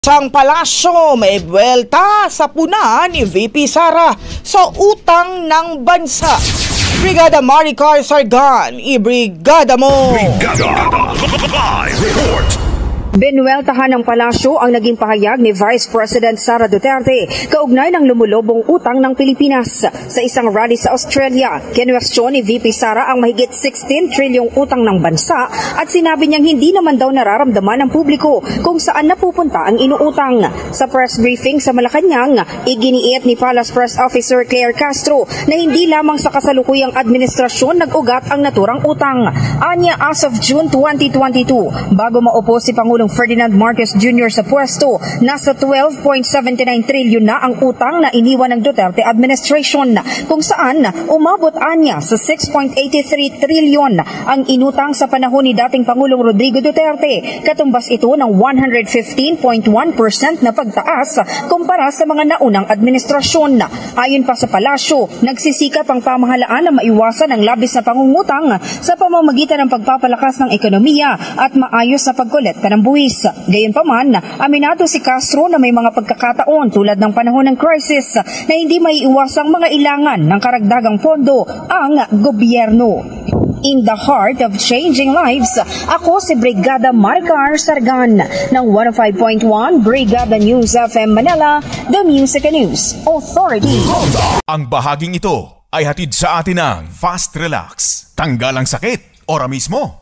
Sang palasyo may buwelta sa puna ni VP Sara sa utang ng bansa. Brigada Maricar Sargan, ibrigada mo! Brigada Live Report! Binuweltahan ng palasyo ang naging pahayag ni Vice President Sara Duterte kaugnay ng lumulubong utang ng Pilipinas. Sa isang rally sa Australia, kinwestiyon ni VP Sara ang mahigit 16 trilyong utang ng bansa at sinabi niyang hindi naman daw nararamdaman ng publiko kung saan napupunta ang inuutang. Sa press briefing sa Malacanang, iginiit ni Palace Press Officer Claire Castro na hindi lamang sa kasalukuyang administrasyon nag-ugat ang naturang utang. Anya, as of June 2022, bago maupo si Pangulong Ferdinand Marcos Jr. sa pwesto, nasa 12.79 trilyon na ang utang na iniwan ng Duterte administration, kung saan umabot anya sa 6.83 trilyon ang inutang sa panahon ni dating Pangulong Rodrigo Duterte. Katumbas ito ng 115.1% na pagtaas kumpara sa mga naunang administrasyon. Ayon pa sa palasyo, nagsisikap ang pamahalaan na maiwasan ang labis na pangungutang sa pamamagitan ng pagpapalakas ng ekonomiya at maayos na pagkolekta ng buwis. Gayunpaman, aminado si Castro na may mga pagkakataon tulad ng panahon ng crisis na hindi maiiwasang mga ilangan ng karagdagang pondo ang gobyerno. In the heart of changing lives, ako si Brigada Maricar Sargan ng 105.1 Brigada News FM Manila, The Music and News Authority. Ang bahaging ito ay hatid sa atin ng Fast Relax. Tanggal ang sakit, ora mismo.